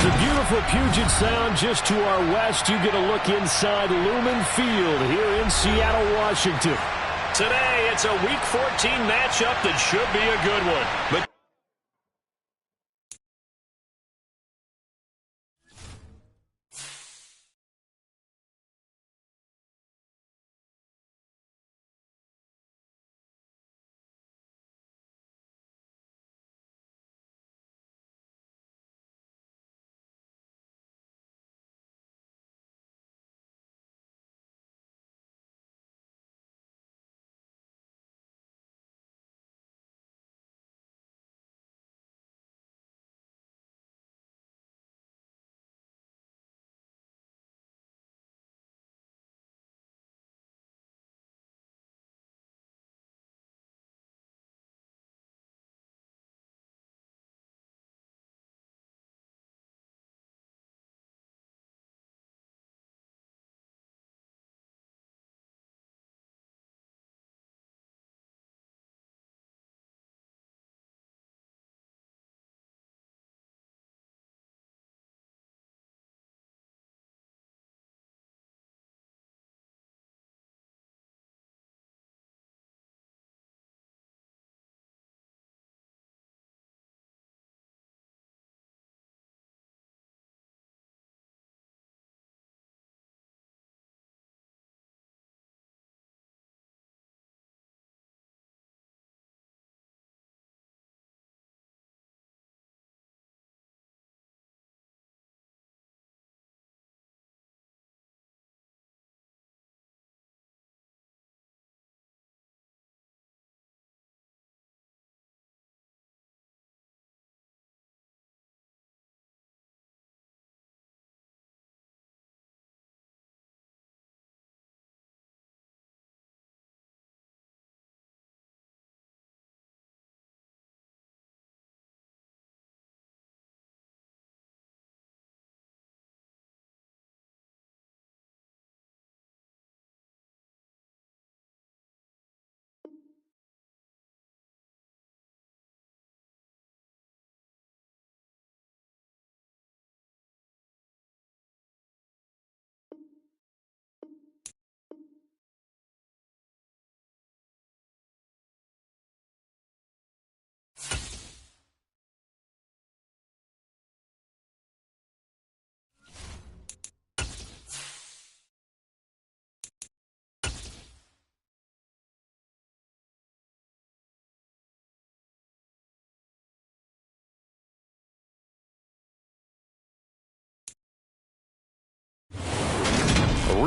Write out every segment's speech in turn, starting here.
Some beautiful Puget Sound just to our west. You get a look inside Lumen Field here in Seattle, Washington. Today, it's a Week 14 matchup that should be a good one. But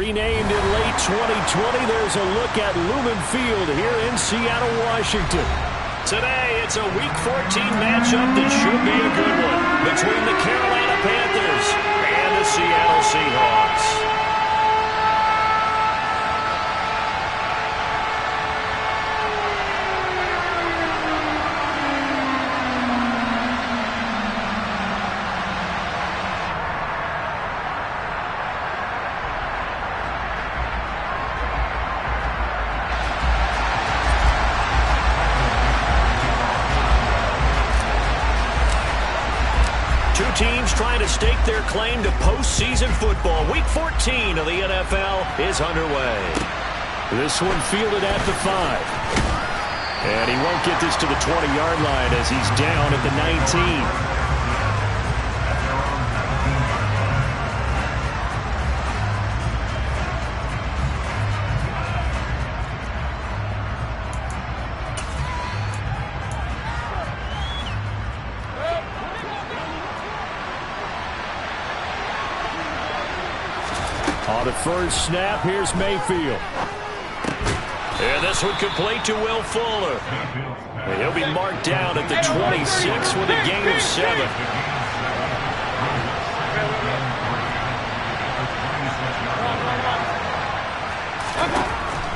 renamed in late 2020, there's a look at Lumen Field here in Seattle, Washington. today, it's a Week 14 matchup that should be a good one between the Carolina Panthers and the Seattle Seahawks. Two teams trying to stake their claim to postseason football. Week 14 of the NFL is underway. This one fielded at the 5. And he won't get this to the 20-yard line as he's down at the 19. On the first snap, here's Mayfield. And this one complete to Will Fuller. And he'll be marked down at the 26 with a gain of 7.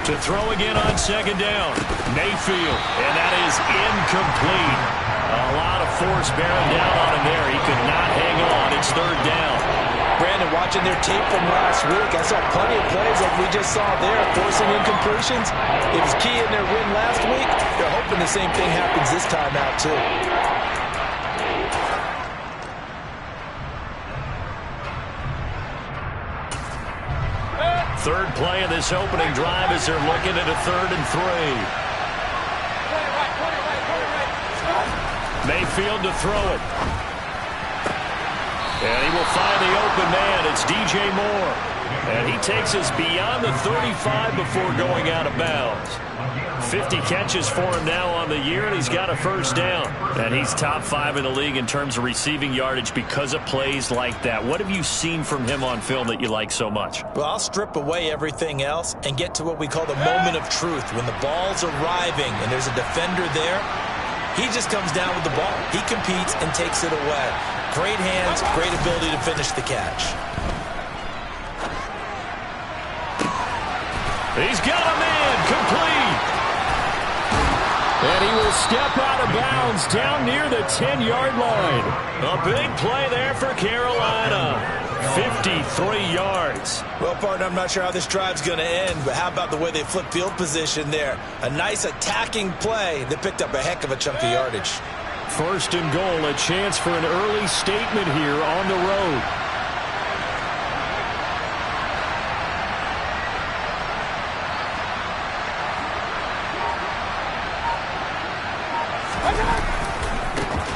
To throw again on second down. Mayfield. And that is incomplete. A lot of force bearing down on him there. He could not hang on. It's third down. Brandon, watching their tape from last week, I saw plenty of plays like we just saw there, forcing incompletions. It was key in their win last week. They're hoping the same thing happens this time out, too. Third play of this opening drive as they're looking at a 3rd and 3. Mayfield to throw it. And he will find the open man. It's DJ Moore. And he takes us beyond the 35 before going out of bounds. 50 catches for him now on the year, and he's got a first down. And he's top 5 in the league in terms of receiving yardage because of plays like that. What have you seen from him on film that you like so much? Well, I'll strip away everything else and get to what we call the moment of truth. When the ball's arriving and there's a defender there, he just comes down with the ball. He competes and takes it away. Great hands, great ability to finish the catch. He's got a man complete. And he will step out of bounds down near the 10-yard line. A big play there for Carolina. 53 yards. Well, partner, I'm not sure how this drive's going to end, but how about the way they flip field position there? A nice attacking play that picked up a heck of a chunk of yardage. 1st and goal, a chance for an early statement here on the road.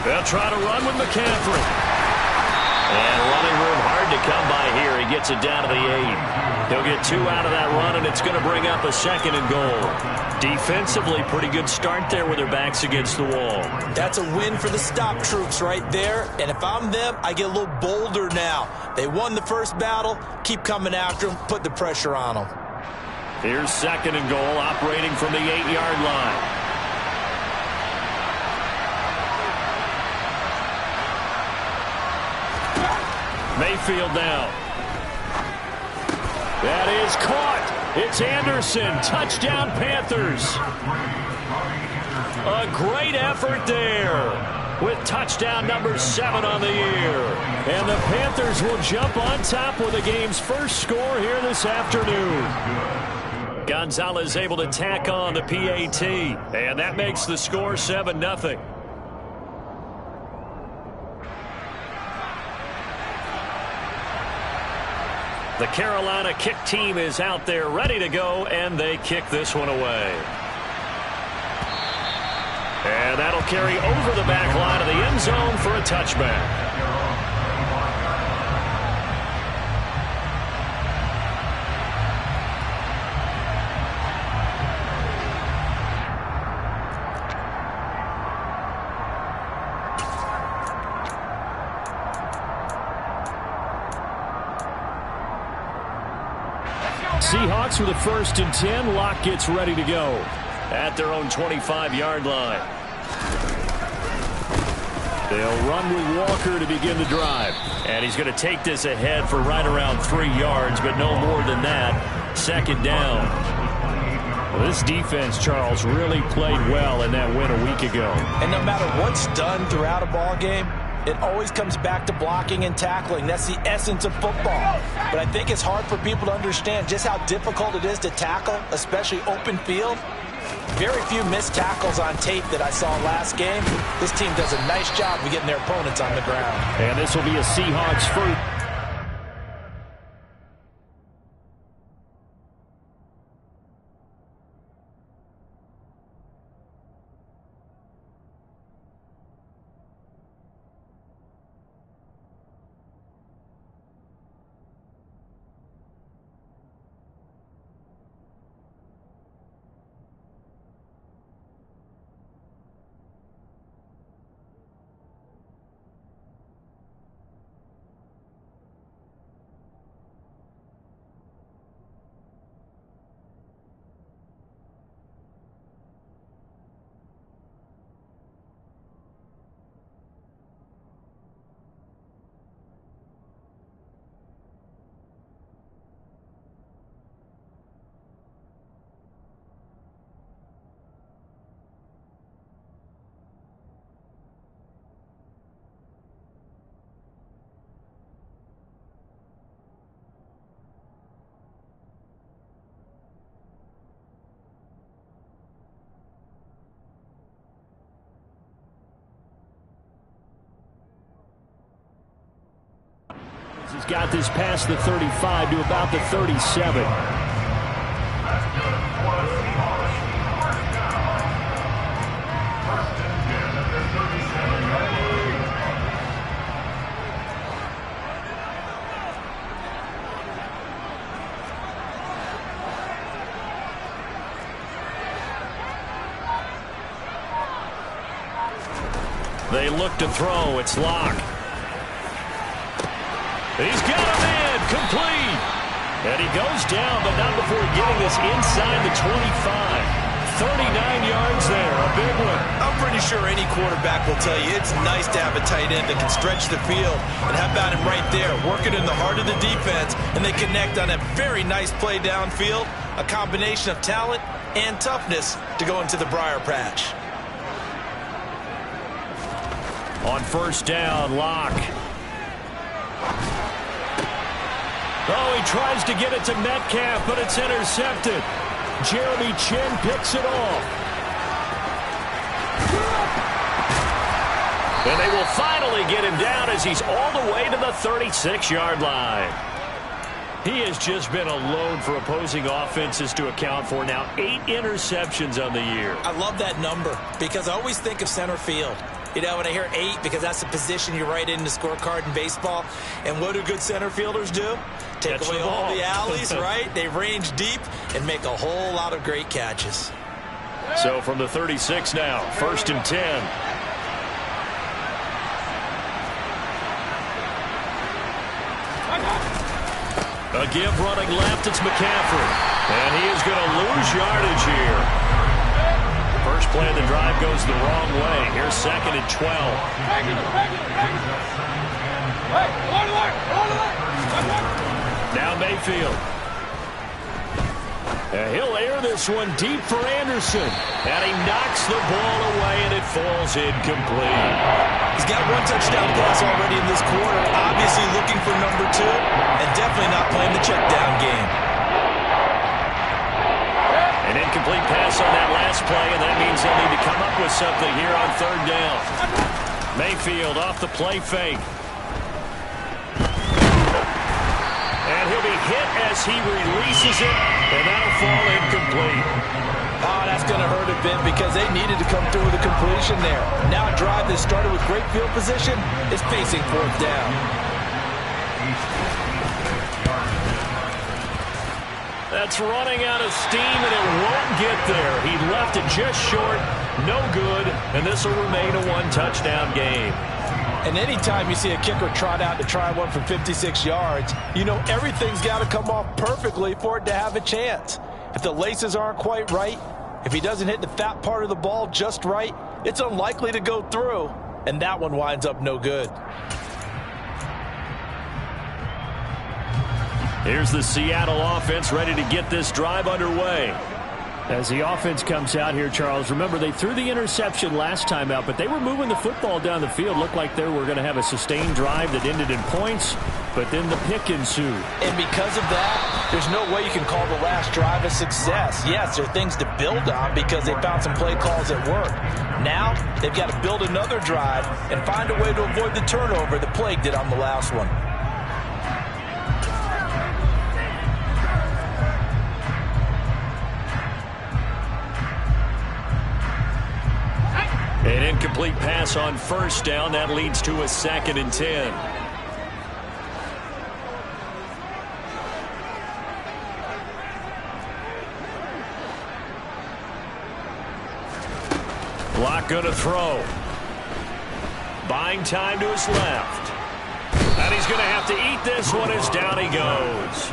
They'll try to run with McCaffrey. And running room hard to come by here. He gets it down to the 8. He'll get 2 out of that run, and it's going to bring up a 2nd and goal. Defensively, pretty good start there with their backs against the wall. That's a win for the stop troops right there. And if I'm them, I get a little bolder now. They won the first battle. Keep coming after them. Put the pressure on them. Here's 2nd and goal, operating from the 8-yard line. Mayfield down. That is caught. It's Anderson. Touchdown, Panthers. A great effort there with touchdown number 7 on the year. And the Panthers will jump on top with the game's first score here this afternoon. Gonzalez able to tack on the PAT. And that makes the score 7-0. The Carolina kick team is out there ready to go, and they kick this one away. And that'll carry over the back line of the end zone for a touchback. Seahawks with a 1st and 10. Locke gets ready to go at their own 25-yard line. They'll run with Walker to begin the drive. And he's going to take this ahead for right around 3 yards, but no more than that. 2nd down. Well, this defense, Charles, really played well in that win a week ago. And no matter what's done throughout a ball game, it always comes back to blocking and tackling. That's the essence of football. But I think it's hard for people to understand just how difficult it is to tackle, especially open field. Very few missed tackles on tape that I saw last game. This team does a nice job of getting their opponents on the ground. And this will be a Seahawks first. got this past the 35 to about the 37. They look to throw. It's Locke. He's got him in. Complete. And he goes down, but not before getting this inside the 25. 39 yards there. A big one. I'm pretty sure any quarterback will tell you it's nice to have a tight end that can stretch the field. And how about him right there, working in the heart of the defense, and they connect on a very nice play downfield. A combination of talent and toughness to go into the briar patch. On first down, Locke. Oh, he tries to get it to Metcalf, but it's intercepted. Jeremy Chin picks it off. And they will finally get him down as he's all the way to the 36-yard line. He has just been a load for opposing offenses to account for. Now 8 interceptions on the year. I love that number because I always think of center field. You know, when I hear 8, because that's the position you write in the scorecard in baseball. And what do good center fielders do? Take away all the alleys, right? They range deep and make a whole lot of great catches. So from the 36 now, 1st and 10. A give running left, it's McCaffrey. And he is going to lose yardage here. First play of the drive goes the wrong way. Here's 2nd and 12. Now Mayfield. He'll air this one deep for Anderson. And he knocks the ball away, and it falls incomplete. He's got 1 touchdown pass already in this quarter. Obviously looking for number 2, and definitely not playing the check down game. An incomplete pass on that last play, and that means they'll need to come up with something here on 3rd down. Mayfield off the play fake. And he'll be hit as he releases it, and that'll fall incomplete. Oh, that's going to hurt a bit because they needed to come through with a completion there. Now a drive that started with great field position is facing 4th down. That's running out of steam, and it won't get there. He left it just short, no good, and this will remain a 1-touchdown game. And anytime you see a kicker trot out to try one from 56 yards, you know everything's got to come off perfectly for it to have a chance. If the laces aren't quite right, if he doesn't hit the fat part of the ball just right, it's unlikely to go through, and that one winds up no good. Here's the Seattle offense ready to get this drive underway. As the offense comes out here, Charles, remember they threw the interception last time out, but they were moving the football down the field. Looked like they were going to have a sustained drive that ended in points, but then the pick ensued. And because of that, there's no way you can call the last drive a success. Yes, there are things to build on because they found some play calls that work. Now, they've got to build another drive and find a way to avoid the turnover that plagued it on the last one. An incomplete pass on 1st down. That leads to a 2nd and 10. Locke going to throw. Buying time to his left. And he's going to have to eat this one as down he goes.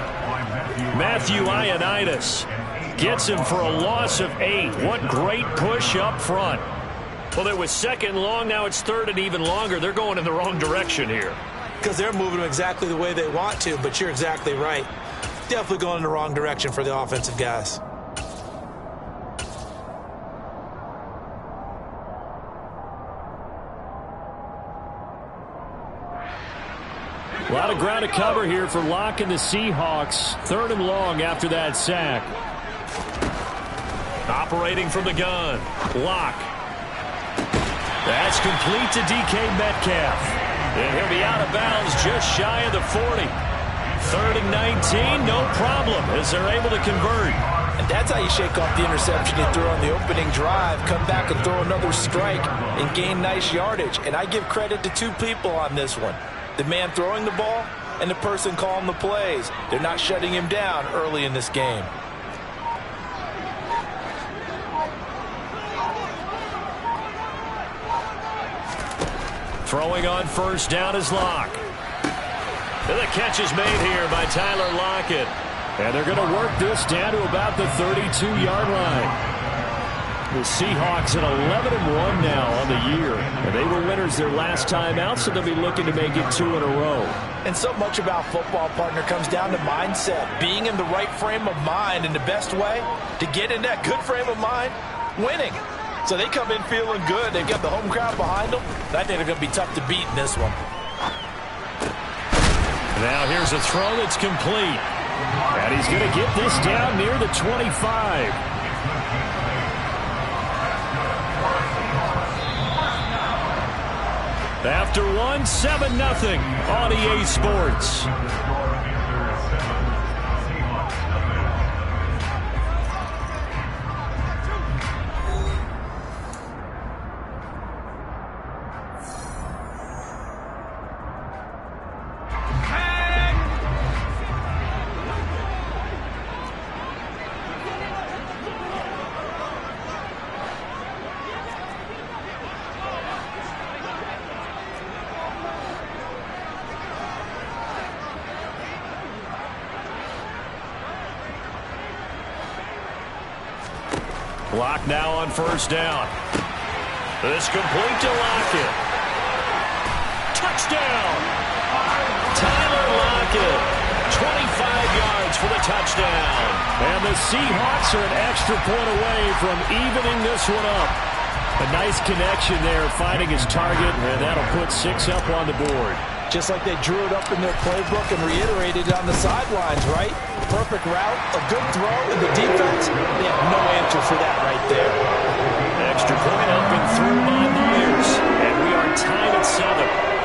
Matthew Ioannidis gets him for a loss of 8. What great push up front. Well, it was 2nd long. Now it's 3rd and even longer. They're going in the wrong direction here. Because they're moving exactly the way they want to, but you're exactly right. Definitely going in the wrong direction for the offensive guys. A lot of ground to cover here for Locke and the Seahawks. 3rd and long after that sack. Operating from the gun. Locke. That's complete to DK Metcalf. And he'll be out of bounds just shy of the 40. 3rd and 19, no problem, as they're able to convert. And that's how you shake off the interception you threw on the opening drive, come back and throw another strike and gain nice yardage. And I give credit to two people on this one. The man throwing the ball and the person calling the plays. They're not shutting him down early in this game. Throwing on 1st down is Locke. And the catch is made here by Tyler Lockett. And they're going to work this down to about the 32-yard line. The Seahawks at 11-1 now on the year. And they were winners their last time out, so they'll be looking to make it 2 in a row. And so much about football, partner, comes down to mindset. Being in the right frame of mind, and the best way to get in that good frame of mind, winning. So they come in feeling good. They've got the home crowd behind them. I think they're going to be tough to beat in this one. Now here's a throw that's complete. And he's going to get this down near the 25. After 1, 7-0 on EA Sports. Locke now on 1st down. This complete to Lockett. Touchdown! Tyler Lockett, 25 yards for the touchdown. And the Seahawks are an extra point away from evening this one up. A nice connection there, finding his target, and that'll put 6 up on the board. Just like they drew it up in their playbook and reiterated on the sidelines, right? Perfect route, a good throw, and the defense, they have no answer for that right there. Extra point up and through by Myers, and we are tied at 7.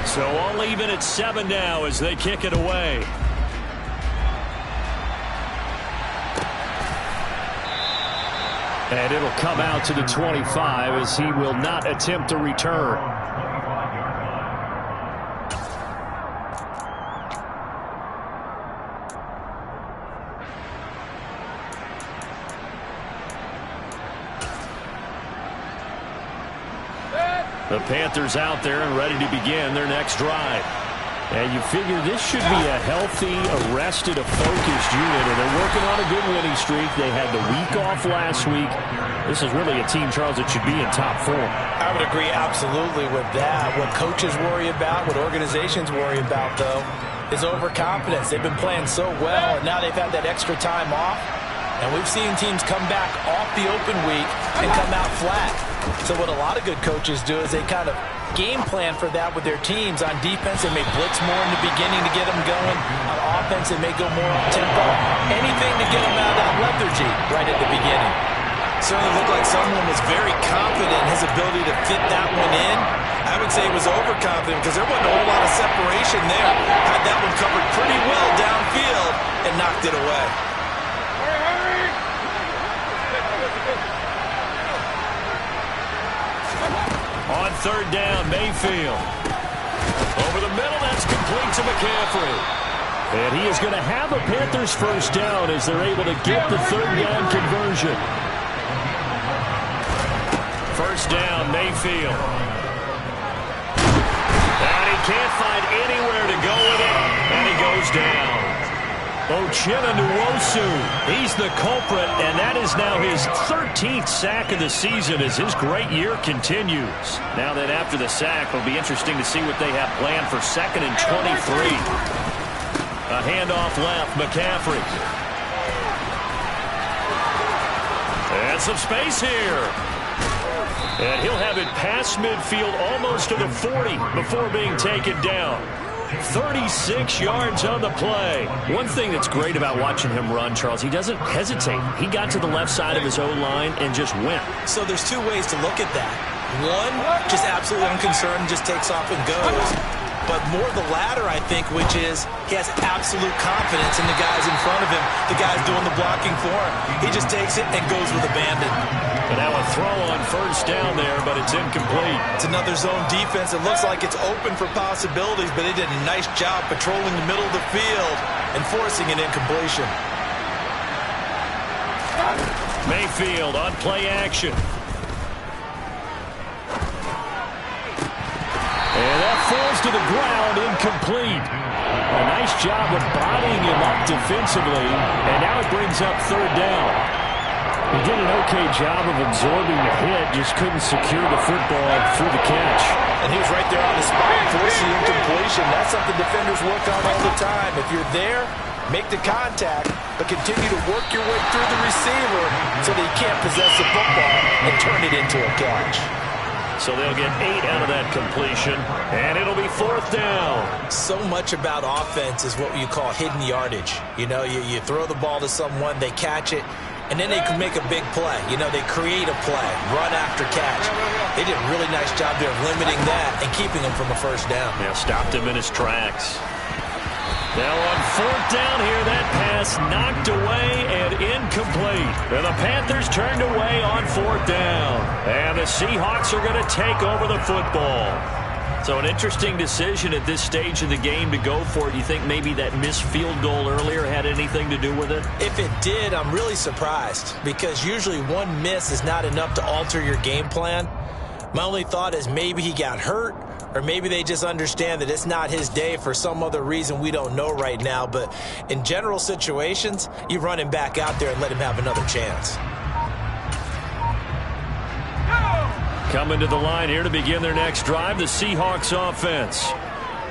So all even at 7 now as they kick it away. And it'll come out to the 25 as he will not attempt to return. The Panthers out there and ready to begin their next drive. And you figure this should be a healthy, arrested, a focused unit. And they're working on a good winning streak. They had the week off last week. This is really a team, Charles, that should be in top form. I would agree absolutely with that. What coaches worry about, what organizations worry about, though, is overconfidence. They've been playing so well, and now they've had that extra time off. And we've seen teams come back off the open week and come out flat. So what a lot of good coaches do is they kind of game plan for that with their teams. On defense, they may blitz more in the beginning to get them going. On offense, they may go more up-tempo. Anything to get them out of that lethargy right at the beginning. Certainly looked like someone was very confident in his ability to fit that one in. I would say he was overconfident because there wasn't a whole lot of separation there. Had that one covered pretty well downfield and knocked it away. On 3rd down, Mayfield. Over the middle, that's complete to McCaffrey. And he is going to have a Panthers 1st down as they're able to get the 3rd down conversion. 1st down, Mayfield. And he can't find anywhere to go with it, and he goes down. Uchenna-Nwosu, he's the culprit, and that is now his 13th sack of the season as his great year continues. Now that after the sack, it'll be interesting to see what they have planned for 2nd and 23. A handoff left, McCaffrey. And some space here. And he'll have it past midfield almost to the 40 before being taken down. 36 yards on the play. One thing that's great about watching him run, Charles, he doesn't hesitate. He got to the left side of his O-line and just went. So there's two ways to look at that. One, just absolutely unconcerned, just takes off and goes. But more the latter, I think, which is he has absolute confidence in the guys in front of him, the guys doing the blocking for him. He just takes it and goes with abandon. And now a throw on first down there, but it's incomplete. It's another zone defense. It looks like it's open for possibilities, but they did a nice job patrolling the middle of the field and forcing an incompletion. Mayfield on play action. And that falls to the ground, incomplete. A nice job of bodying him up defensively, and now it brings up third down. He did an okay job of absorbing the hit, just couldn't secure the football through the catch. And he was right there on the spot, forcing incompletion. That's something defenders work on all the time. If you're there, make the contact, but continue to work your way through the receiver so that he can't possess the football and turn it into a catch. So they'll get 8 out of that completion, and it'll be fourth down. So much about offense is what you call hidden yardage. You know, you throw the ball to someone, they catch it, and then they can make a big play. You know, they create a play, run after catch. They did a really nice job there of limiting that and keeping him from a first down. Yeah, stopped him in his tracks. Now on fourth down here, that pass knocked away and incomplete. And the Panthers turned away on fourth down. And the Seahawks are going to take over the football. So an interesting decision at this stage of the game to go for it. Do you think maybe that missed field goal earlier had anything to do with it? If it did, I'm really surprised, because usually one miss is not enough to alter your game plan. My only thought is maybe he got hurt, or maybe they just understand that it's not his day for some other reason we don't know right now. But in general situations, you run him back out there and let him have another chance. Coming to the line here to begin their next drive, the Seahawks offense.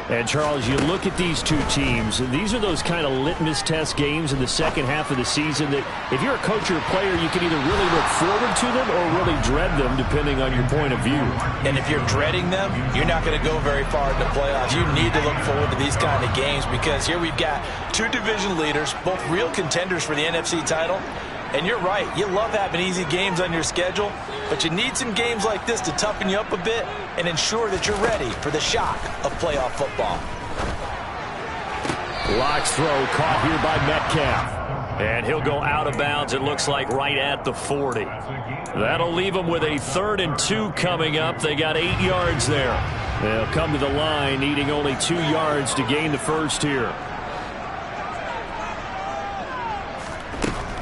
And, Charles, you look at these two teams, and these are those kind of litmus test games in the second half of the season that if you're a coach or a player, you can either really look forward to them or really dread them, depending on your point of view. And if you're dreading them, you're not going to go very far in the playoffs. You need to look forward to these kind of games, because here we've got two division leaders, both real contenders for the NFC title. And you're right, you love having easy games on your schedule, but you need some games like this to toughen you up a bit and ensure that you're ready for the shock of playoff football. Lock's throw caught here by Metcalf. And he'll go out of bounds, it looks like, right at the 40. That'll leave them with a 3rd and 2 coming up. They got 8 yards there. They'll come to the line needing only 2 yards to gain the first here.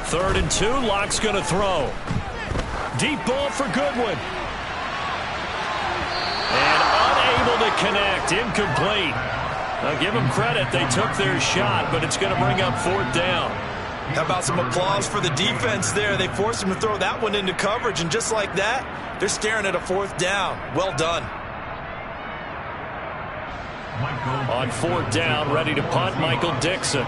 3rd and 2, Lock's going to throw. Deep ball for Goodwin. And unable to connect, incomplete. I'll give them credit, they took their shot, but it's going to bring up 4th down. How about some applause for the defense there? They forced him to throw that one into coverage, and just like that, they're staring at a 4th down. Well done. On 4th down, ready to punt, Michael Dixon.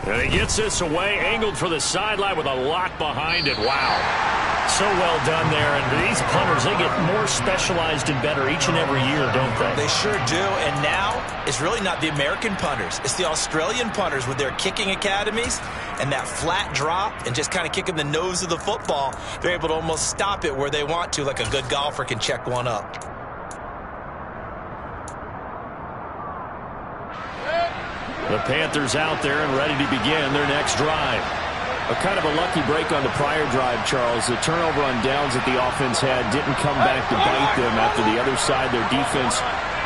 And he gets this away, angled for the sideline with a lock behind it. Wow. So well done there. And these punters, they get more specialized and better each and every year, don't they? They sure do. And now it's really not the American punters. It's the Australian punters with their kicking academies and that flat drop and just kind of kicking the nose of the football. They're able to almost stop it where they want to, like a good golfer can check one up. The Panthers out there and ready to begin their next drive. A kind of a lucky break on the prior drive, Charles. The turnover on downs that the offense had didn't come back to bite them after the other side. Their defense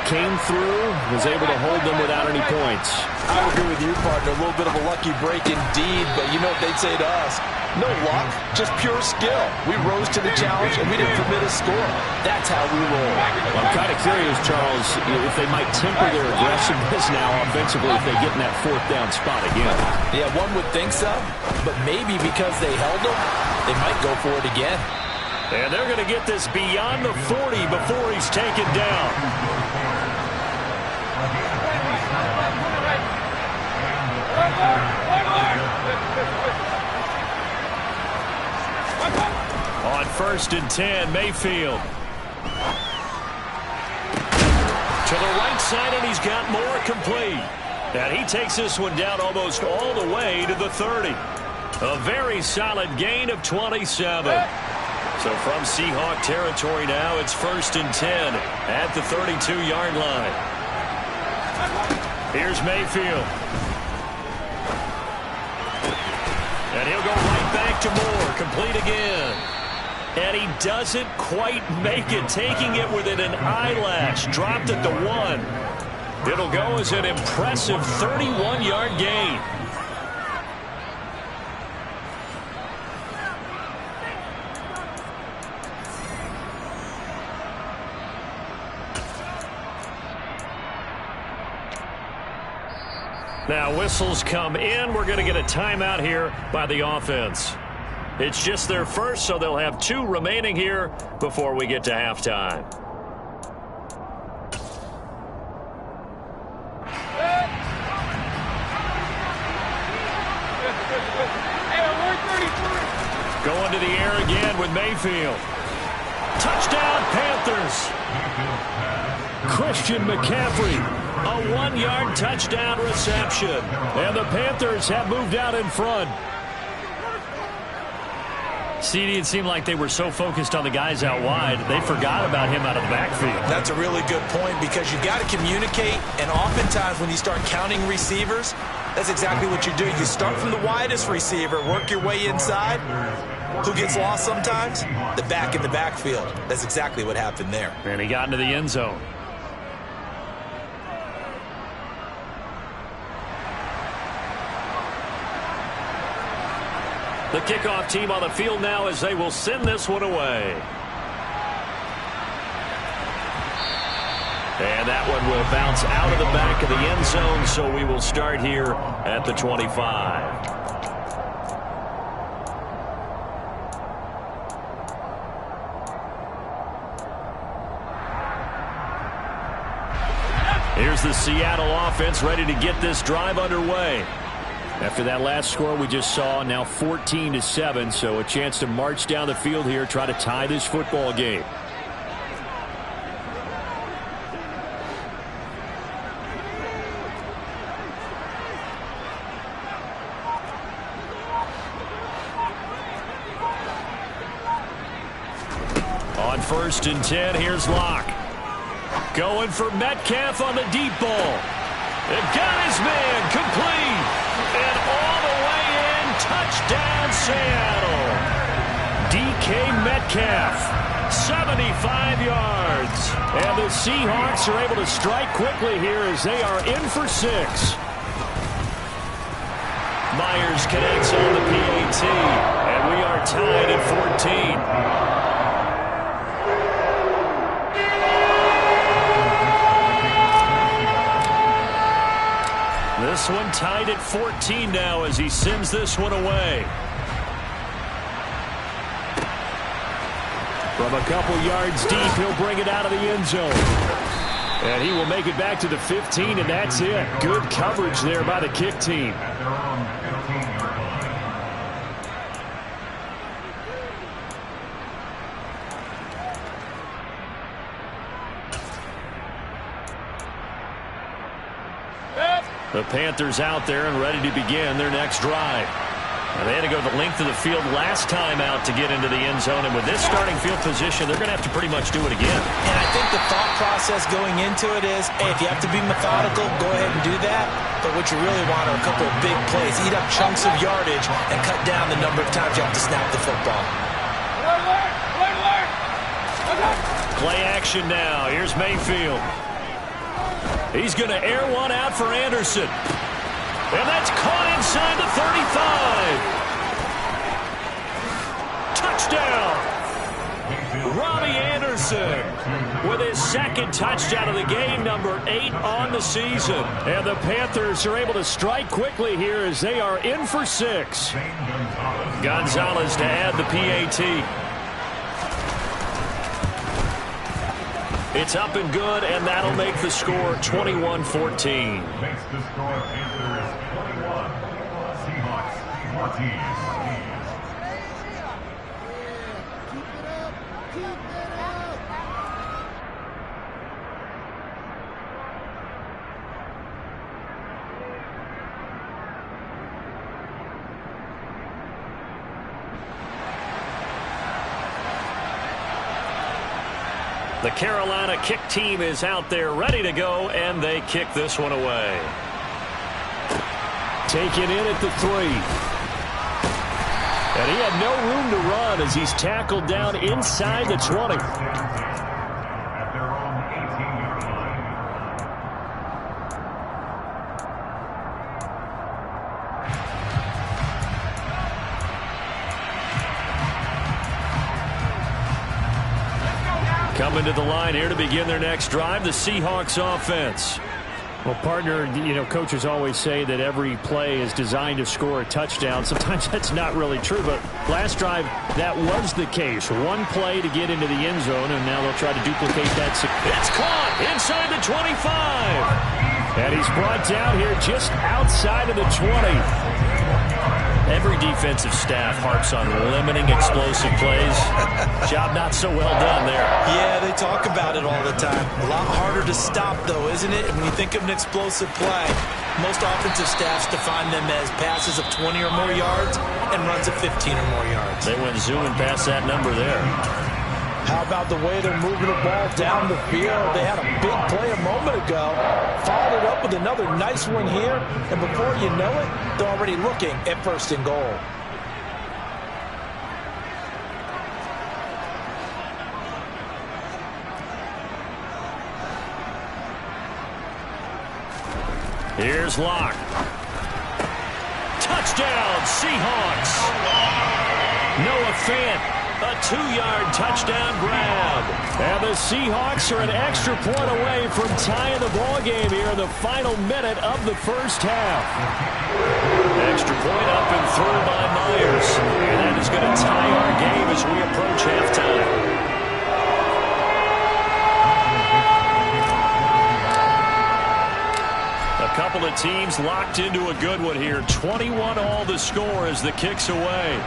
came through, was able to hold them without any points. I agree with you, partner. A little bit of a lucky break indeed, but you know what they'd say to us? No luck, just pure skill. We rose to the challenge, and we didn't permit a score. That's how we roll. I'm kind of curious, Charles, if they might temper their aggressiveness now offensively if they get in that 4th down spot again. Yeah, one would think so, but maybe because they held them, they might go for it again. And they're going to get this beyond the 40 before he's taken down. first and 10. Mayfield. To the right side, and he's got more complete. And he takes this one down almost all the way to the 30. A very solid gain of 27. So from Seahawk territory now, it's first and 10 at the 32-yard line. Here's Mayfield. And he'll go right back to Moore. Complete again. And he doesn't quite make it, taking it within an eyelash. Dropped it to 1. It'll go as an impressive 31-yard gain. Now whistles come in. We're going to get a timeout here by the offense. It's just their first, so they'll have 2 remaining here before we get to halftime. Going to the air again with Mayfield. Touchdown, Panthers. Christian McCaffrey, a 1-yard touchdown reception. And the Panthers have moved out in front. CD, it seemed like they were so focused on the guys out wide, they forgot about him out of the backfield. That's a really good point, because you've got to communicate, and oftentimes when you start counting receivers, that's exactly what you do. You start from the widest receiver, work your way inside. Who gets lost sometimes? The back in the backfield. That's exactly what happened there. And he got into the end zone. The kickoff team on the field now as they will send this one away. And that one will bounce out of the back of the end zone, so we will start here at the 25. Here's the Seattle offense ready to get this drive underway. After that last score we just saw, now 14-7, so a chance to march down the field here, try to tie this football game. On first and 10, here's Locke. Going for Metcalf on the deep ball. It got his man complete. And all the way in, touchdown Seattle. DK Metcalf, 75 yards. And the Seahawks are able to strike quickly here as they are in for 6. Myers connects on the PAT. And we are tied at 14. This one tied at 14 now as he sends this one away. From a couple yards deep, he'll bring it out of the end zone. And he will make it back to the 15, and that's it. Good coverage there by the kick team. The Panthers out there and ready to begin their next drive. And they had to go the length of the field last time out to get into the end zone. And with this starting field position, they're going to have to pretty much do it again. And I think the thought process going into it is, hey, if you have to be methodical, go ahead and do that. But what you really want are a couple of big plays. Eat up chunks of yardage and cut down the number of times you have to snap the football. Play action now. Here's Mayfield. He's going to air one out for Anderson. And that's caught inside the 35. Touchdown. Robbie Anderson with his second touchdown of the game, number 8 on the season. And the Panthers are able to strike quickly here as they are in for 6. Gonzalez to add the PAT. It's up and good, and that'll make the score 21-14. Makes the score Panthers 21, Seahawks 14. The Carolina kick team is out there ready to go, and they kick this one away. Taken in at the 3. And he had no room to run as he's tackled down inside the 20. At their own 18-yard line. Coming to the line here to begin their next drive, the Seahawks offense. Well, partner, coaches always say that every play is designed to score a touchdown. Sometimes that's not really true, but last drive, that was the case. One play to get into the end zone, and now they'll try to duplicate that. It's caught inside the 25. And he's brought down here just outside of the 20. Every defensive staff harps on limiting explosive plays. Job not so well done there. Yeah, they talk about it all the time. A lot harder to stop, though, isn't it? When you think of an explosive play, most offensive staffs define them as passes of 20 or more yards and runs of 15 or more yards. They went zooming past that number there. How about the way they're moving the ball down the field? They had a big play a moment ago. Followed it up with another nice one here. And before you know it, they're already looking at 1st and goal. Here's Locke. Touchdown, Seahawks. Noah Fant. A 2-yard touchdown grab. And the Seahawks are an extra point away from tying the ball game here in the final minute of the first half. Extra point up and through by Myers. And that is going to tie our game as we approach halftime. A couple of teams locked into a good one here. 21 all the score as the kick's away.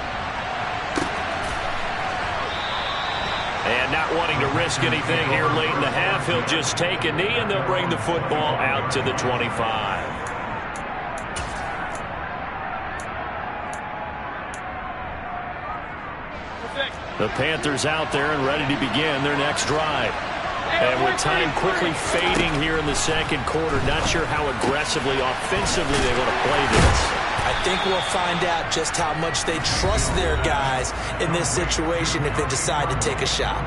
And not wanting to risk anything here late in the half, he'll just take a knee, and they'll bring the football out to the 25. The Panthers out there and ready to begin their next drive. And with time quickly fading here in the second quarter, not sure how aggressively, offensively they want to play this. I think we'll find out just how much they trust their guys in this situation if they decide to take a shot.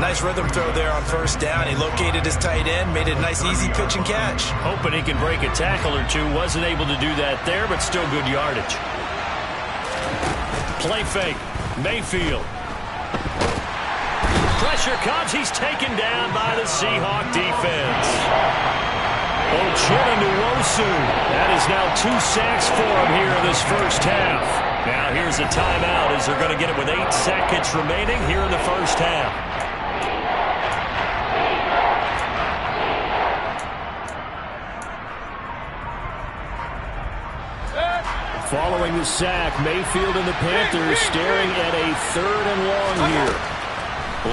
Nice rhythm throw there on 1st down. He located his tight end, made it a nice easy pitch and catch. Hoping he can break a tackle or two. Wasn't able to do that there, but still good yardage. Play fake. Mayfield. Pressure comes. He's taken down by the Seahawk defense. Ochinowosu. That is now 2 sacks for him here in this first half. Now here's a timeout as they're going to get it with 8 seconds remaining here in the first half. Following the sack, Mayfield and the Panthers staring at a 3rd and long here.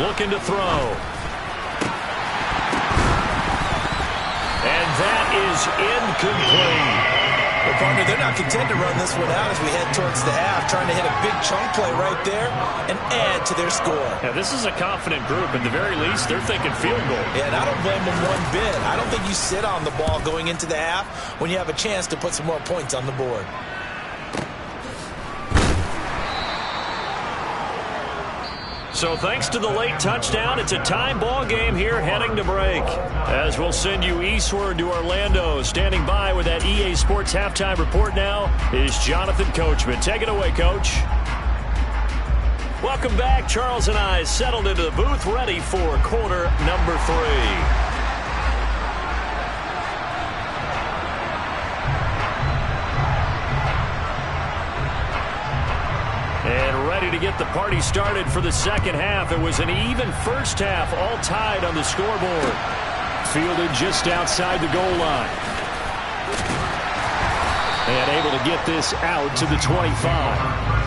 Looking to throw. And that is incomplete. Well, partner, they're not content to run this one out as we head towards the half, trying to hit a big chunk play right there and add to their score. Yeah, this is a confident group. At the very least, they're thinking field goal. Yeah, and I don't blame them one bit. I don't think you sit on the ball going into the half when you have a chance to put some more points on the board. So thanks to the late touchdown, it's a time ball game here heading to break. As we'll send you eastward to Orlando. Standing by with that EA Sports halftime report now is Jonathan Coachman. Take it away, Coach. Welcome back. Charles and I settled into the booth ready for quarter number 3. And ready to get the party started for the second half. It was an even first half, all tied on the scoreboard. Fielded just outside the goal line. And able to get this out to the 25.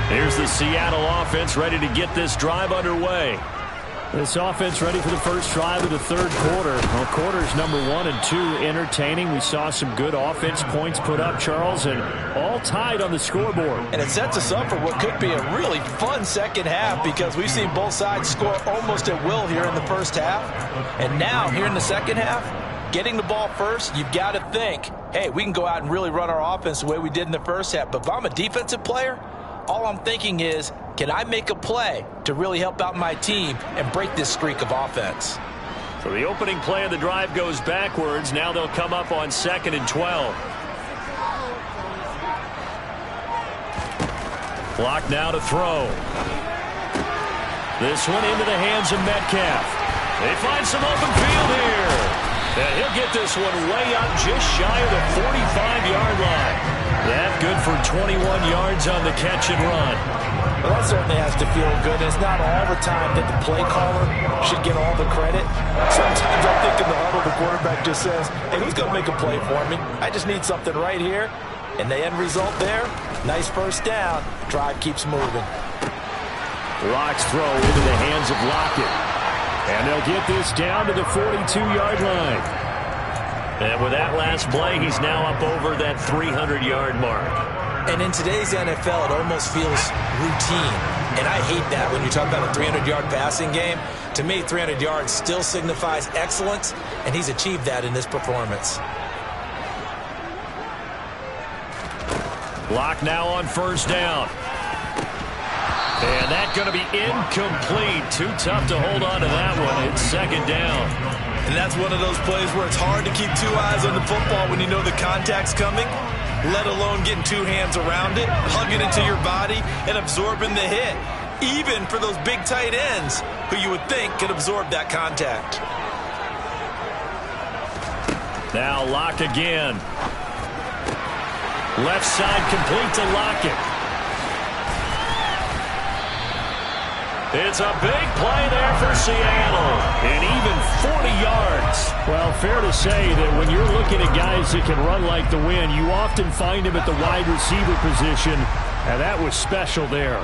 Here's the Seattle offense ready to get this drive underway. This offense ready for the first drive of the third quarter. Well, quarters number 1 and 2 entertaining. We saw some good offense points put up, Charles, and all tied on the scoreboard. And it sets us up for what could be a really fun second half because we've seen both sides score almost at will here in the first half. And now, here in the second half, getting the ball first, you've got to think, hey, we can go out and really run our offense the way we did in the first half. But if I'm a defensive player, all I'm thinking is, can I make a play to really help out my team and break this streak of offense? So the opening play of the drive goes backwards. Now they'll come up on 2nd and 12. Clock now to throw. This one into the hands of Metcalf. They find some open field here. And he'll get this one way up just shy of the 45-yard line. That good for 21 yards on the catch and run. Well, that certainly has to feel good. It's not all the time that the play caller should get all the credit. Sometimes I think in the huddle the quarterback just says, hey, who's going to make a play for me? I just need something right here. And the end result there, nice first down. Drive keeps moving. Locke's throw into the hands of Lockett. And they'll get this down to the 42-yard line. And with that last play, he's now up over that 300-yard mark. And in today's NFL, it almost feels routine. And I hate that when you talk about a 300-yard passing game. To me, 300 yards still signifies excellence, and he's achieved that in this performance. Lock now on first down. And that's going to be incomplete. Too tough to hold on to that one. It's second down. And that's one of those plays where it's hard to keep two eyes on the football when you know the contact's coming, let alone getting two hands around it, hugging it to your body, and absorbing the hit, even for those big tight ends who you would think could absorb that contact. Now Lock again. Left side complete to Lockett. It's a big play there for Seattle. And even 40 yards. Well, fair to say that when you're looking at guys that can run like the wind, you often find him at the wide receiver position. And that was special there.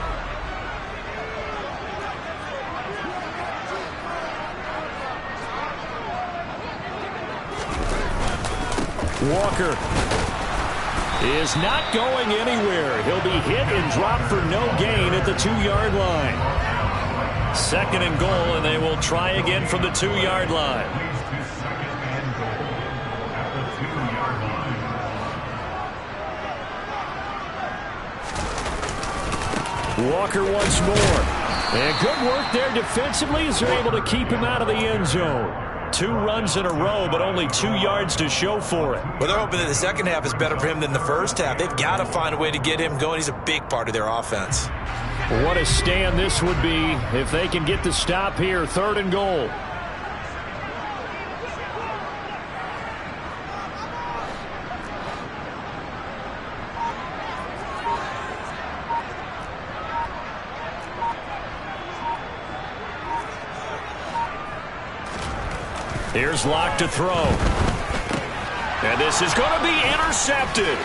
Walker is not going anywhere. He'll be hit and dropped for no gain at the 2-yard line. Second and goal, and they will try again from the 2-yard line. Walker once more. And good work there defensively as they're able to keep him out of the end zone. 2 runs in a row, but only 2 yards to show for it. Well, they're hoping that the second half is better for him than the first half. They've got to find a way to get him going. He's a big part of their offense. What a stand this would be if they can get the stop here. 3rd and goal. Here's Lock to throw. And this is going to be intercepted.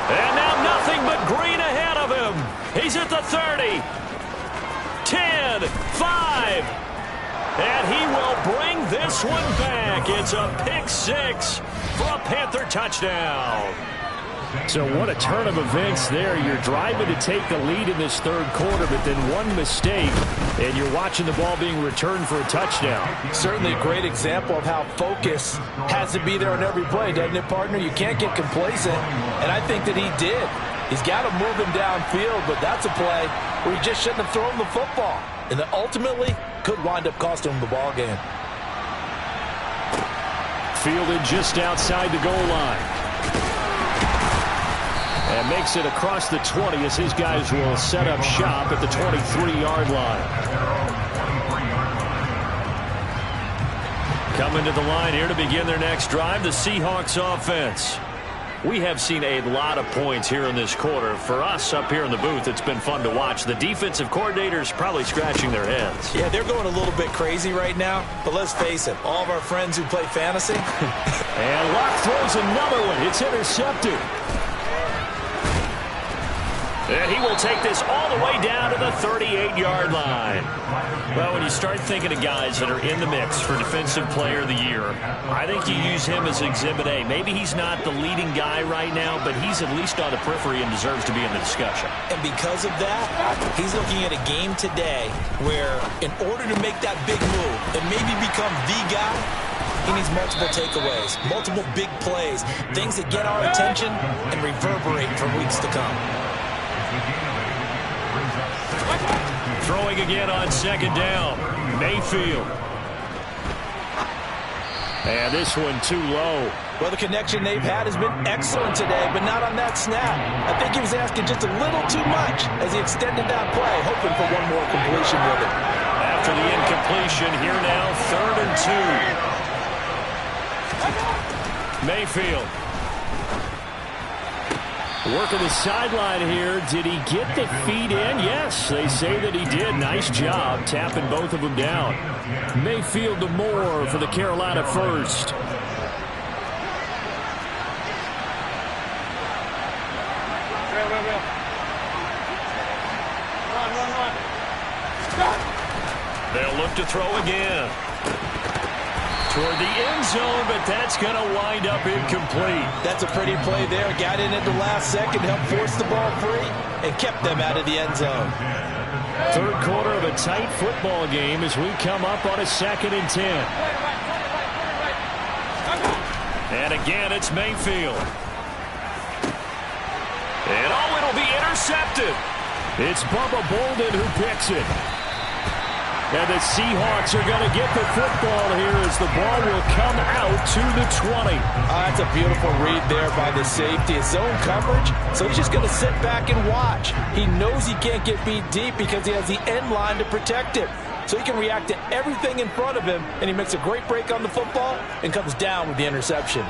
And now nothing but green ahead of him. He's at the 30. 10, 5. And he will bring this one back. It's a pick 6 for a Panther touchdown. So what a turn of events there. You're driving to take the lead in this third quarter, but then one mistake, and you're watching the ball being returned for a touchdown. Certainly a great example of how focus has to be there on every play, doesn't it, partner? You can't get complacent, and I think that he did. He's got to move him downfield, but that's a play where he just shouldn't have thrown the football, and that ultimately could wind up costing him the ball game. Fielded just outside the goal line. And makes it across the 20 as his guys will set up shop at the 23-yard line. Coming to the line here to begin their next drive, the Seahawks offense. We have seen a lot of points here in this quarter. For us up here in the booth, it's been fun to watch. The defensive coordinators probably scratching their heads. Yeah, they're going a little bit crazy right now, but let's face it, all of our friends who play fantasy. And Locke throws another one. It's intercepted. And he will take this all the way down to the 38-yard line. Well, when you start thinking of guys that are in the mix for Defensive Player of the Year, I think you use him as Exhibit A. Maybe he's not the leading guy right now, but he's at least on the periphery and deserves to be in the discussion. And because of that, he's looking at a game today where in order to make that big move and maybe become the guy, he needs multiple takeaways, multiple big plays, things that get our attention and reverberate for weeks to come. Throwing again on second down. Mayfield. And this one too low. Well, the connection they've had has been excellent today, but not on that snap. I think he was asking just a little too much as he extended that play, hoping for one more completion with it. After the incompletion, here now, 3rd and 2. Mayfield. Working the sideline here. Did he get the feet in? Yes, they say that he did. Nice job tapping both of them down. Mayfield to Moore for the Carolina first. They'll look to throw again. Toward the end zone, but that's going to wind up incomplete. That's a pretty play there. Got in at the last second, helped force the ball free, and kept them out of the end zone. 3rd quarter of a tight football game as we come up on a 2nd and 10. And again, it's Mayfield. And oh, it'll be intercepted. It's Bubba Bolden who picks it. And the Seahawks are going to get the football here as the ball will come out to the 20. That's a beautiful read there by the safety. It's zone coverage, so he's just going to sit back and watch. He knows he can't get beat deep because he has the end line to protect him. So he can react to everything in front of him, and he makes a great break on the football and comes down with the interception.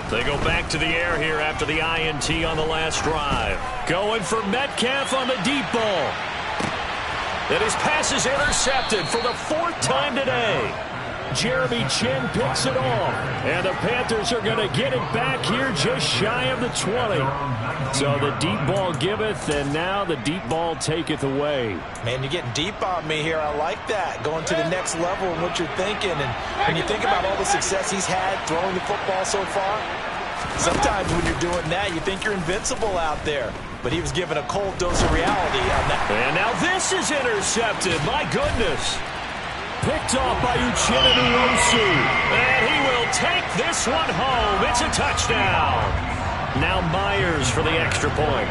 They go back to the air here after the INT on the last drive. Going for Metcalf on the deep ball. And his pass is intercepted for the 4th time today. Jeremy Chin picks it off. And the Panthers are going to get it back here just shy of the 20. So the deep ball giveth, and now the deep ball taketh away. Man, you're getting deep on me here. I like that. Going to the next level in what you're thinking. And when you think about all the success he's had throwing the football so far, sometimes when you're doing that, you think you're invincible out there. But he was given a cold dose of reality on that. And now this is intercepted. My goodness. Picked off by Uchenna Nwosu. And he will take this one home. It's a touchdown. Now Myers for the extra point.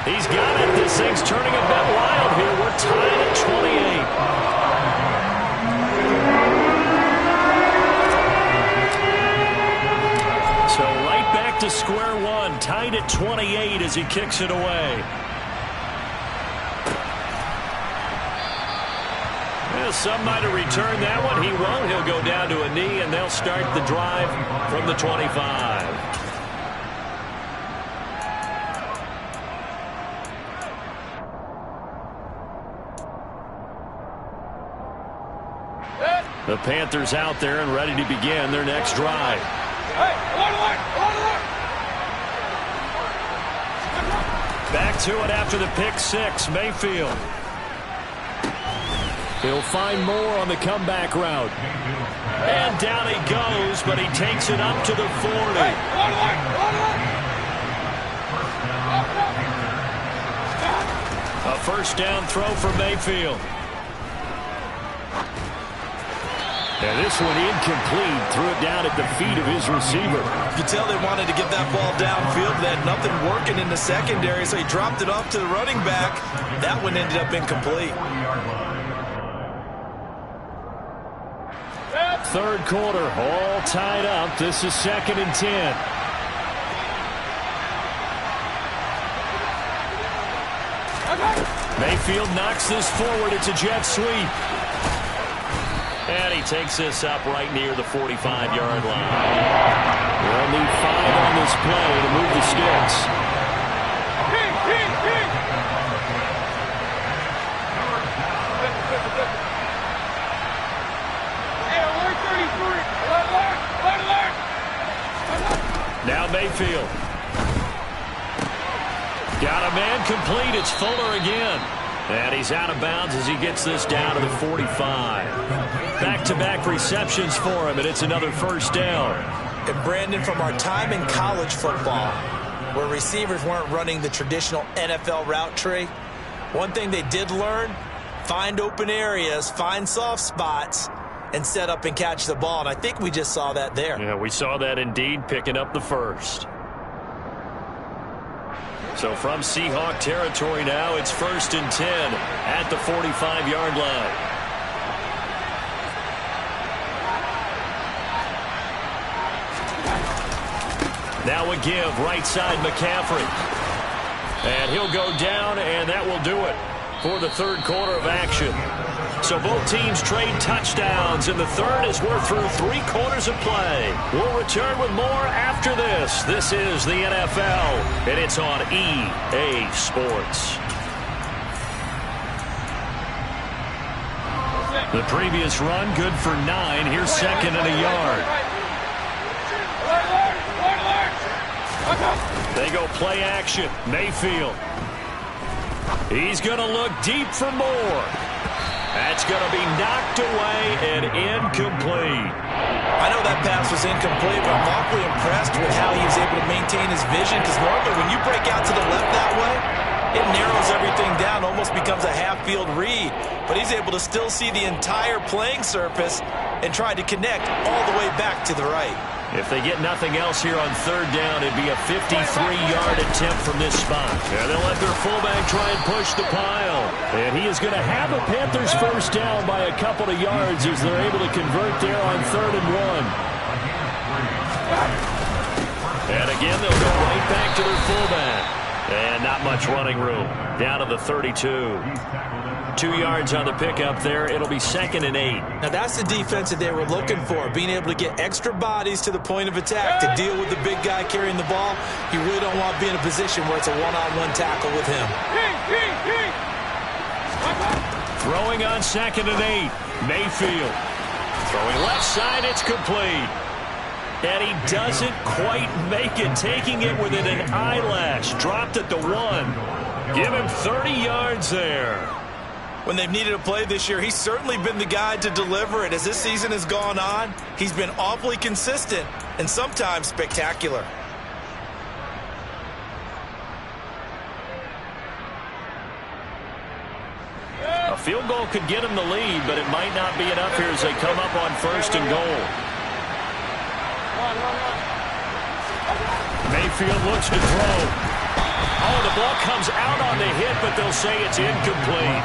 He's got it. This thing's turning a bit wild here. We're tied at 28. So right back to square one, tied at 28 as he kicks it away. Well, some might have returned that one. He won't. He'll go down to a knee, and they'll start the drive from the 25. The Panthers out there and ready to begin their next drive. Back to it after the pick six, Mayfield. He'll find more on the comeback route. And down he goes, but he takes it up to the 40. A first down throw for Mayfield. And this one incomplete. Threw it down at the feet of his receiver. You can tell they wanted to get that ball downfield. They had nothing working in the secondary, so he dropped it off to the running back. That one ended up incomplete. 3rd quarter, all tied up. This is 2nd and 10. Mayfield knocks this forward. It's a jet sweep. And he takes this up right near the 45-yard line. They'll need 5 on this play to move the sticks. Now Mayfield. Got a man complete. It's Fuller again. And he's out of bounds as he gets this down to the 45. Back-to-back receptions for him, and it's another first down. And Brandon, from our time in college football, where receivers weren't running the traditional NFL route tree, one thing they did learn, find open areas, find soft spots, and set up and catch the ball. And I think we just saw that there. Yeah, we saw that indeed, picking up the first. So from Seahawk territory now, it's 1st and 10 at the 45-yard line. Now a give, right side McCaffrey. And he'll go down, and that will do it for the third quarter of action. So both teams trade touchdowns, and the third as we're through 3 quarters of play. We'll return with more after this. This is the NFL, and it's on EA Sports. The previous run, good for 9. Here's 2nd and a yard. They go play action. Mayfield. He's going to look deep for more. That's going to be knocked away and incomplete. I know that pass was incomplete, but I'm awfully impressed with how he was able to maintain his vision, because normally when you break out to the left that way, it narrows everything down, almost becomes a half-field read. But he's able to still see the entire playing surface and try to connect all the way back to the right. If they get nothing else here on 3rd down, it'd be a 53-yard attempt from this spot. And they'll let their fullback try and push the pile. And he is going to have a Panthers first down by a couple of yards as they're able to convert there on 3rd and 1. And again, they'll go right back to their fullback. And not much running room. Down to the 32. 2 yards on the pickup there. It'll be 2nd and 8. Now that's the defense that they were looking for, being able to get extra bodies to the point of attack to deal with the big guy carrying the ball. You really don't want to be in a position where it's a one-on-one tackle with him. Throwing on 2nd and 8. Mayfield. Throwing left side, it's complete. And he doesn't quite make it, taking it within an eyelash. Dropped at the 1. Give him 30 yards there. When they've needed a play this year, he's certainly been the guy to deliver it. As this season has gone on, he's been awfully consistent and sometimes spectacular. A field goal could get him the lead, but it might not be enough here as they come up on 1st and goal. Mayfield looks to throw. Oh, the ball comes out on the hit, but they'll say it's incomplete.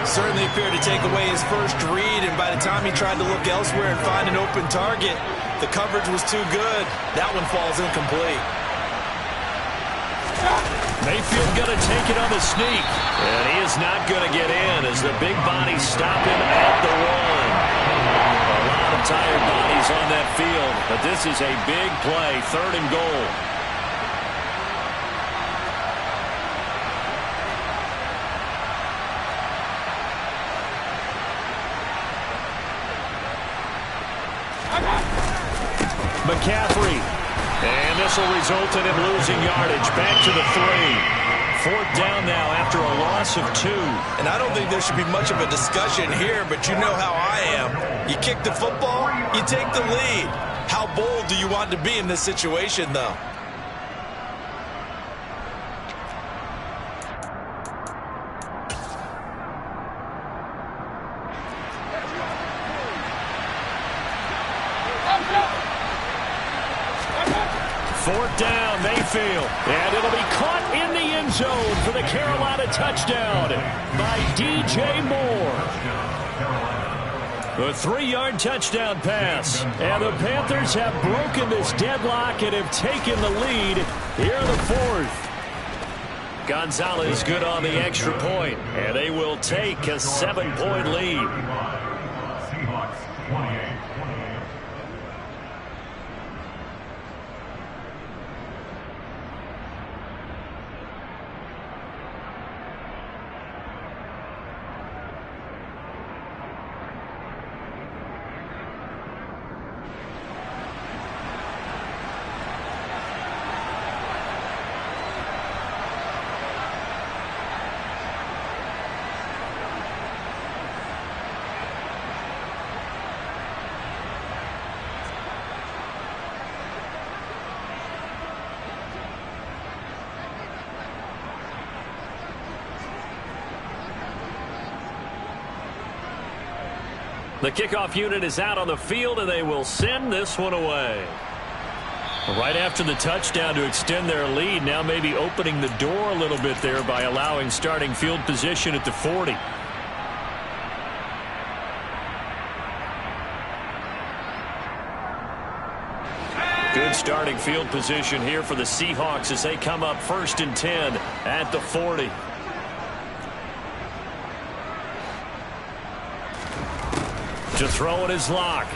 Certainly appeared to take away his first read, and by the time he tried to look elsewhere and find an open target, the coverage was too good. That one falls incomplete. Mayfield going to take it on the sneak. And he is not going to get in as the big bodies stop him at the 1. A lot of tired bodies on that field, but this is a big play, 3rd and goal. McCaffrey. And this will result in him losing yardage. Back to the 3. 4th down now after a loss of 2. And I don't think there should be much of a discussion here, but you know how I am. You kick the football, you take the lead. How bold do you want to be in this situation, though? Fourth down, Mayfield. And it'll be caught in the end zone for the Carolina touchdown by DJ Moore. A 3-yard touchdown pass. And the Panthers have broken this deadlock and have taken the lead here in the 4th. Gonzalez good on the extra point, and they will take a 7-point lead. Seahawks 28. The kickoff unit is out on the field, and they will send this one away. Right after the touchdown to extend their lead, now maybe opening the door a little bit there by allowing starting field position at the 40. Good starting field position here for the Seahawks as they come up 1st and 10 at the 40. To throw it is Locke.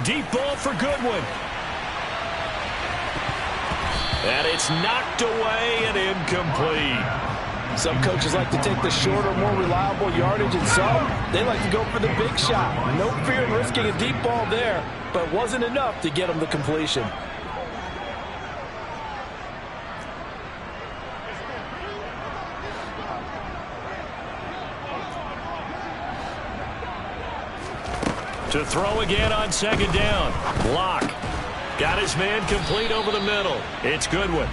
Deep ball for Goodwin. And it's knocked away and incomplete. Some coaches like to take the shorter, more reliable yardage, and some, they like to go for the big shot. No fear in risking a deep ball there, but wasn't enough to get them the completion. To throw again on 2nd down. Locke got his man complete over the middle. It's Goodwin.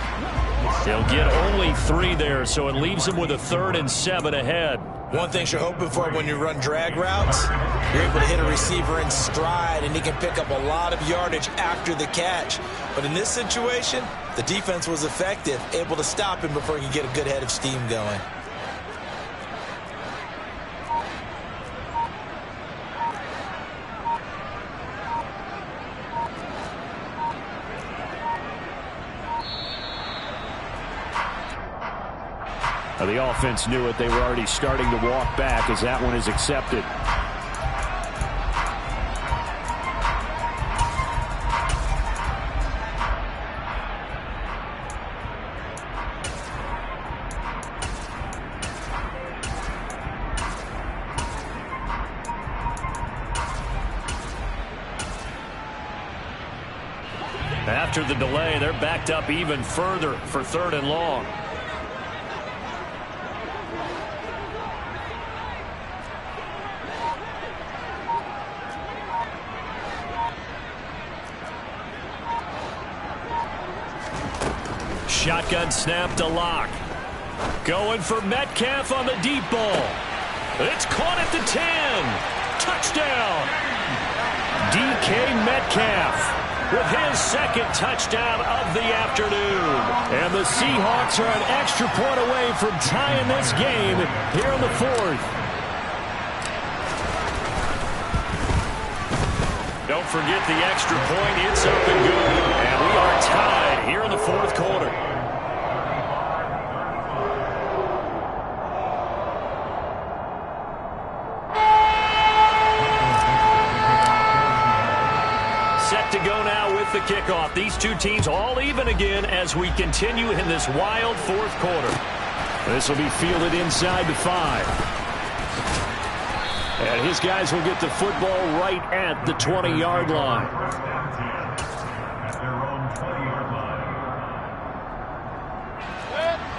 They'll get only 3 there, so it leaves him with a 3rd and 7 ahead. One thing you're hoping for when you run drag routes, you're able to hit a receiver in stride, and he can pick up a lot of yardage after the catch. But in this situation, the defense was effective, able to stop him before he could get a good head of steam going. The offense knew it. They were already starting to walk back as that one is accepted. After the delay, they're backed up even further for 3rd and long. Shotgun snap to Locke. Going for Metcalf on the deep ball. It's caught at the 10. Touchdown. DK Metcalf with his 2nd touchdown of the afternoon. And the Seahawks are an extra point away from tying this game here in the 4th. Don't forget the extra point. It's up and good. And we are tied here in the 4th quarter. Set to go now with the kickoff. These two teams all even again as we continue in this wild 4th quarter. This will be fielded inside the 5. And his guys will get the football right at the 20-yard line.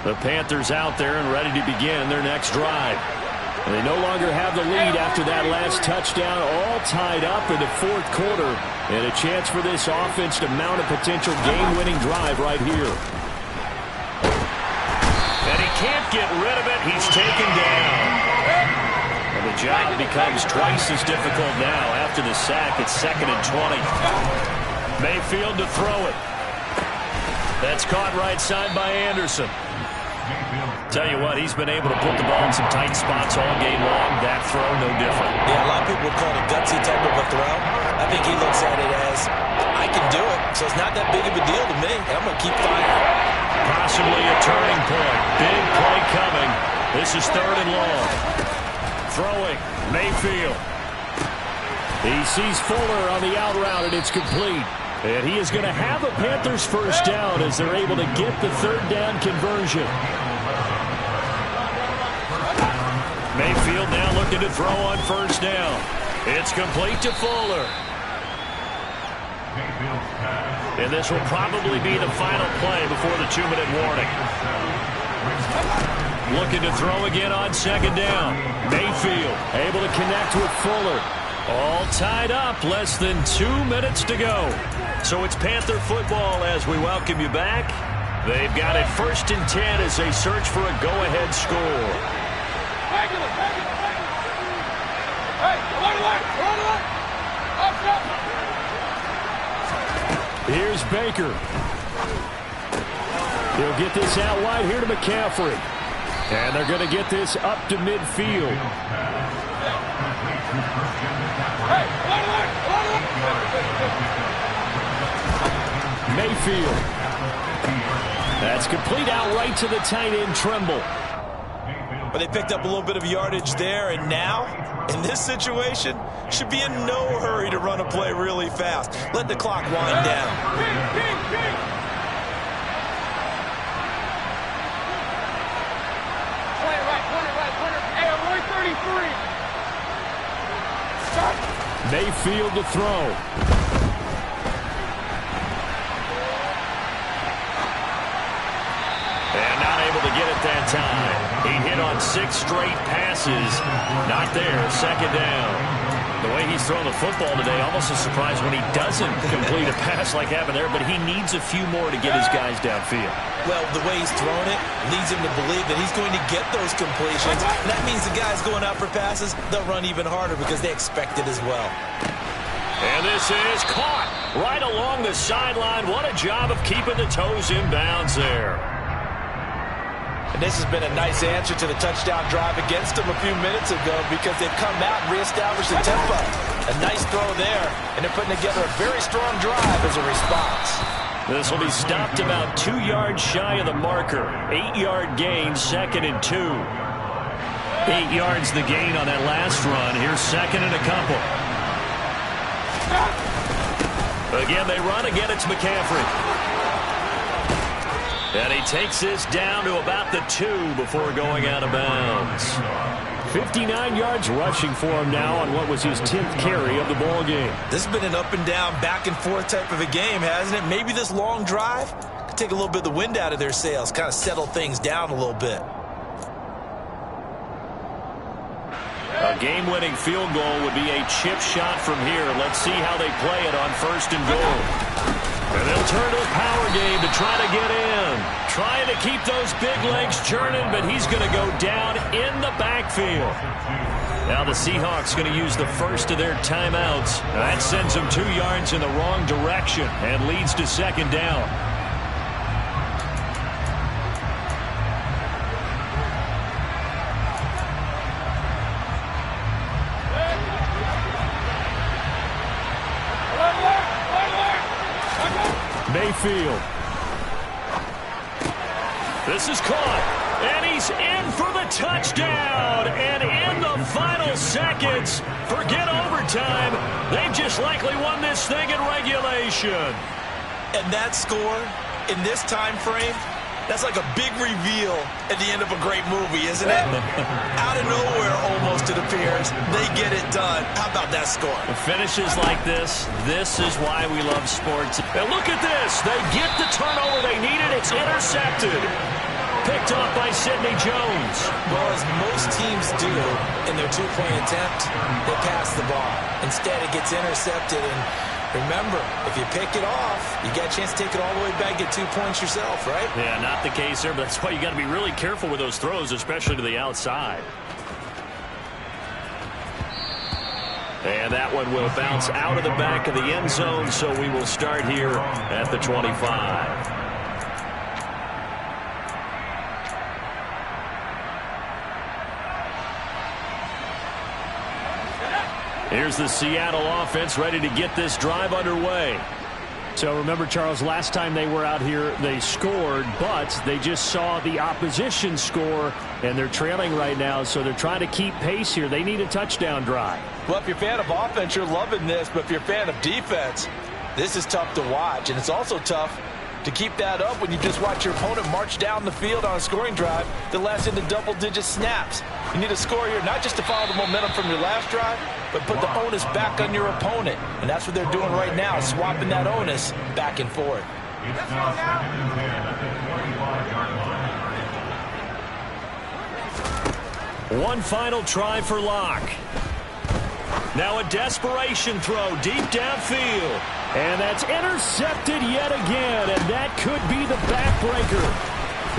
The Panthers out there and ready to begin their next drive. And they no longer have the lead after that last touchdown, all tied up in the 4th quarter. And a chance for this offense to mount a potential game-winning drive right here. And he can't get rid of it. He's taken down. And the job becomes twice as difficult now after the sack. It's 2nd and 20. Mayfield to throw it. That's caught right side by Anderson. Tell you what, he's been able to put the ball in some tight spots all game long. That throw, no different. Yeah, a lot of people call it a gutsy type of a throw. I think he looks at it as, I can do it, so it's not that big of a deal to me. I'm going to keep firing. Possibly a turning point. Big play coming. This is 3rd and long. Throwing, Mayfield. He sees Fuller on the out route, and it's complete. And he is going to have a Panthers 1st down as they're able to get the 3rd down conversion. Mayfield now looking to throw on 1st down. It's complete to Fuller. And this will probably be the final play before the 2-minute warning. Looking to throw again on 2nd down. Mayfield able to connect with Fuller. All tied up, less than 2 minutes to go. So it's Panther football as we welcome you back. They've got it 1st and 10 as they search for a go-ahead score. Here's Baker. He'll get this out wide here to McCaffrey. And they're going to get this up to midfield. Mayfield. That's complete out right to the tight end, Trimble. But they picked up a little bit of yardage there, and now, in this situation, should be in no hurry to run a play really fast. Let the clock wind down. Mayfield to throw. And not able to get it that time. He hit on 6 straight passes. Not there. Second down. The way he's thrown the football today, almost a surprise when he doesn't complete a pass like happened there, but he needs a few more to get his guys downfield. Well, the way he's thrown it leads him to believe that he's going to get those completions. And that means the guys going out for passes, they'll run even harder because they expect it as well. And this is caught right along the sideline. What a job of keeping the toes in bounds there. And this has been a nice answer to the touchdown drive against them a few minutes ago because they've come out and reestablished the tempo. A nice throw there, and they're putting together a very strong drive as a response. This will be stopped about 2 yards shy of the marker. 8-yard gain, 2nd and 2. 8 yards the gain on that last run. Here's 2nd and a couple. Again, they run. Again, it's McCaffrey. And he takes this down to about the 2 before going out of bounds. 59 yards rushing for him now on what was his 10th carry of the ball game. This has been an up-and-down, back-and-forth type of a game, hasn't it? Maybe this long drive could take a little bit of the wind out of their sails, kind of settle things down a little bit. A game-winning field goal would be a chip shot from here. Let's see how they play it on 1st and goal. And they'll turn to the power game to try to get in. Trying to keep those big legs churning, but he's going to go down in the backfield. Now the Seahawks going to use the first of their timeouts. That sends them 2 yards in the wrong direction and leads to 2nd down. Mayfield. This is caught, and he's in for the touchdown. And in the final seconds, forget overtime. They've just likely won this thing in regulation. And that score in this time frame, that's like a big reveal at the end of a great movie, isn't it? Out of nowhere, almost, it appears. They get it done. How about that score? Finishes like this is why we love sports. And look at this. They get the turnover they needed. It's intercepted. Picked off by Sidney Jones. Well, as most teams do in their 2-point attempt, they pass the ball. Instead, it gets intercepted. And remember, if you pick it off, you got a chance to take it all the way back, get 2 points yourself, right? Yeah, not the case there, but that's why you got to be really careful with those throws, especially to the outside. And that one will bounce out of the back of the end zone, so we will start here at the 25. Here's the Seattle offense ready to get this drive underway. So remember, Charles, last time they were out here, they scored, but they just saw the opposition score, and they're trailing right now, so they're trying to keep pace here. They need a touchdown drive. Well, if you're a fan of offense, you're loving this, but if you're a fan of defense, this is tough to watch, and it's also tough to keep that up when you just watch your opponent march down the field on a scoring drive that lasts into double-digit snaps. You need a score here, not just to follow the momentum from your last drive, but put the onus back on your opponent. And that's what they're doing right now, swapping that onus back and forth. One final try for Locke. Now a desperation throw deep downfield. And that's intercepted yet again, and that could be the backbreaker.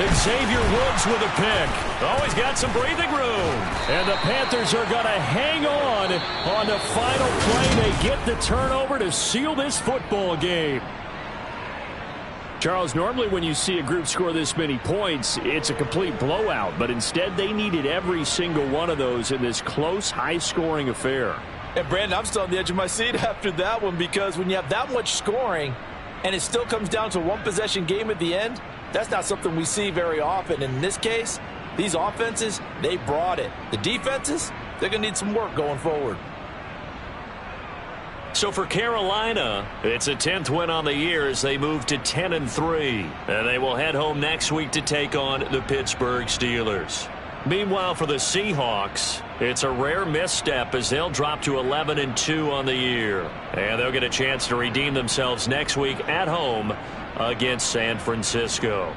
Xavier Woods with a pick. Oh, he's got some breathing room. And the Panthers are going to hang on the final play. They get the turnover to seal this football game. Charles, normally when you see a group score this many points, it's a complete blowout. But instead, they needed every single one of those in this close, high-scoring affair. And, Brandon, I'm still on the edge of my seat after that one, because when you have that much scoring and it still comes down to a one-possession game at the end, that's not something we see very often. And in this case, these offenses, they brought it. The defenses, they're going to need some work going forward. So for Carolina, it's a 10th win on the year as they move to 10-3. And they will head home next week to take on the Pittsburgh Steelers. Meanwhile, for the Seahawks, it's a rare misstep as they'll drop to 11-2 on the year. And they'll get a chance to redeem themselves next week at home against San Francisco.